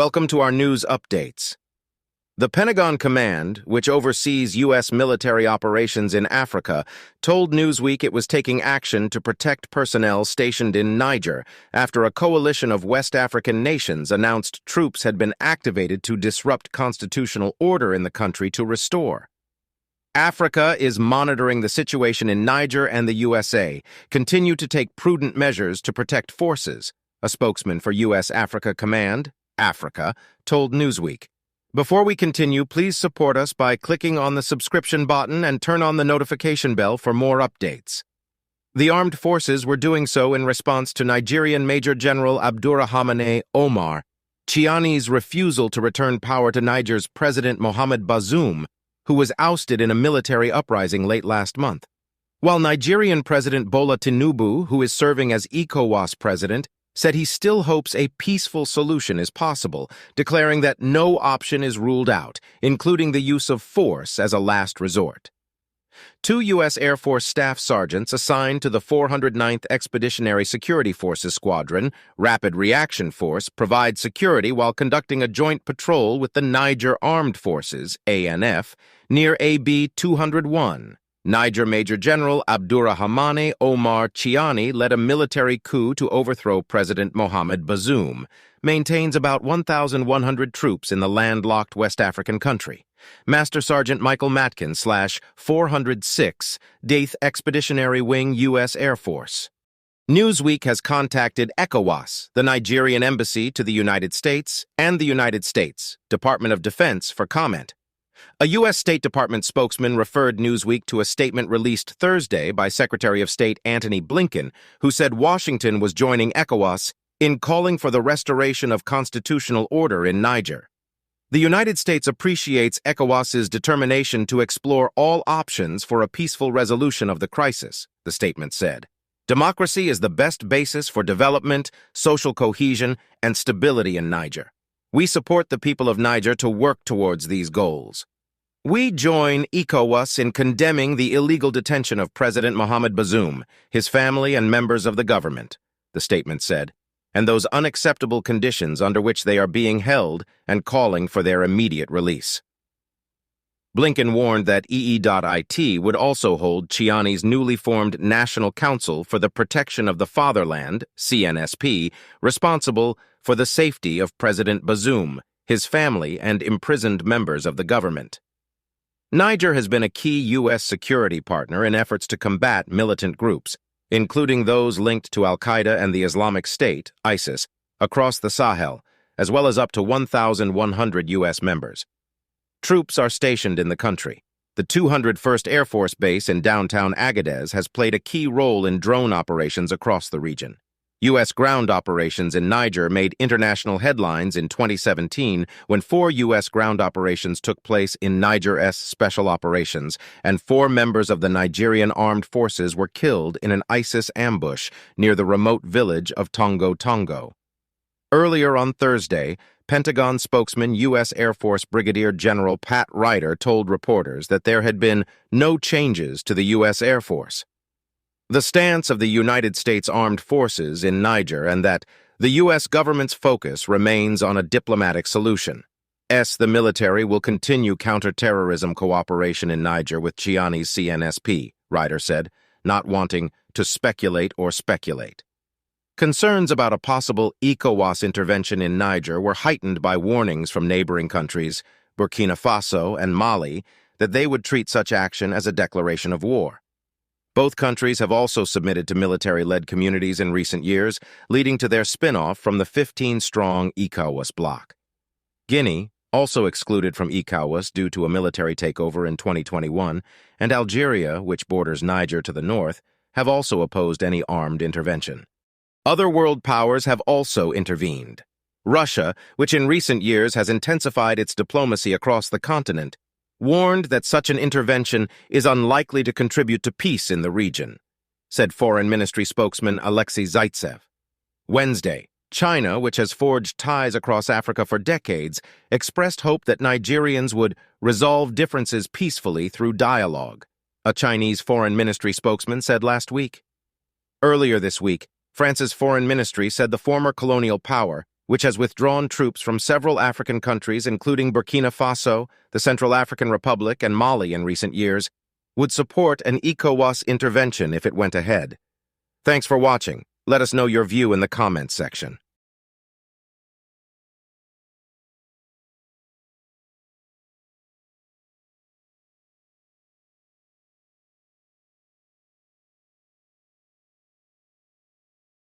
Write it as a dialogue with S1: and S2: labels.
S1: Welcome to our news updates. The Pentagon Command, which oversees U.S. military operations in Africa, told Newsweek it was taking action to protect personnel stationed in Niger after a coalition of West African nations announced troops had been activated to disrupt constitutional order in the country to restore. Africa is monitoring the situation in Niger, and the USA continue to take prudent measures to protect forces, a spokesman for U.S. Africa Command, Africa, told Newsweek. Before we continue, please support us by clicking on the subscription button and turn on the notification bell for more updates. The armed forces were doing so in response to Nigerian Major General Abdurrahmane Omar Chiani's refusal to return power to Niger's President Mohamed Bazoum, who was ousted in a military uprising late last month. While Nigerian President Bola Tinubu, who is serving as ECOWAS president, said he still hopes a peaceful solution is possible, declaring that no option is ruled out, including the use of force as a last resort. 2 U.S. Air Force staff sergeants assigned to the 409th Expeditionary Security Forces Squadron, Rapid Reaction Force, provide security while conducting a joint patrol with the Niger Armed Forces, ANF, near AB 201. Niger Major General Abdurrahmane Omar Chiani led a military coup to overthrow President Mohamed Bazoum, maintains about 1,100 troops in the landlocked West African country. Master Sergeant Michael Matkin, 406, 8th Expeditionary Wing, U.S. Air Force. Newsweek has contacted ECOWAS, the Nigerian Embassy to the United States, and the United States Department of Defense for comment. A U.S. State Department spokesman referred Newsweek to a statement released Thursday by Secretary of State Antony Blinken, who said Washington was joining ECOWAS in calling for the restoration of constitutional order in Niger. The United States appreciates ECOWAS's determination to explore all options for a peaceful resolution of the crisis, the statement said. Democracy is the best basis for development, social cohesion, and stability in Niger. We support the people of Niger to work towards these goals. We join ECOWAS in condemning the illegal detention of President Mohamed Bazoum, his family, and members of the government, the statement said, and those unacceptable conditions under which they are being held and calling for their immediate release. Blinken warned that EE.IT would also hold Chiani's newly formed National Council for the Protection of the Fatherland, CNSP, responsible for the safety of President Bazoum, his family, and imprisoned members of the government. Niger has been a key U.S. security partner in efforts to combat militant groups, including those linked to al-Qaeda and the Islamic State, ISIS, across the Sahel, as well as up to 1,100 U.S. members. Troops are stationed in the country. The 201st Air Force Base in downtown Agadez has played a key role in drone operations across the region. U.S. ground operations in Niger made international headlines in 2017 when 4 U.S. ground operations took place in Niger-S Special Operations, and 4 members of the Nigerian Armed Forces were killed in an ISIS ambush near the remote village of Tongo Tongo. Earlier on Thursday, Pentagon spokesman U.S. Air Force Brigadier General Pat Ryder told reporters that there had been no changes to the U.S. Air Force. The stance of the United States Armed Forces in Niger, and that the U.S. government's focus remains on a diplomatic solution. The military will continue counterterrorism cooperation in Niger with Chiani's CNSP, Ryder said, not wanting to speculate. Concerns about a possible ECOWAS intervention in Niger were heightened by warnings from neighboring countries, Burkina Faso and Mali, that they would treat such action as a declaration of war. Both countries have also submitted to military-led communities in recent years, leading to their spin-off from the 15-strong ECOWAS bloc. Guinea, also excluded from ECOWAS due to a military takeover in 2021, and Algeria, which borders Niger to the north, have also opposed any armed intervention. Other world powers have also intervened. Russia, which in recent years has intensified its diplomacy across the continent, warned that such an intervention is unlikely to contribute to peace in the region, said Foreign Ministry spokesman Alexei Zaitsev. Wednesday, China, which has forged ties across Africa for decades, expressed hope that Nigerians would resolve differences peacefully through dialogue, a Chinese Foreign Ministry spokesman said last week. Earlier this week, France's Foreign Ministry said the former colonial power which has withdrawn troops from several African countries, including Burkina Faso, the Central African Republic, and Mali in recent years, would support an ECOWAS intervention if it went ahead. Thanks for watching. Let us know your view in the comments section.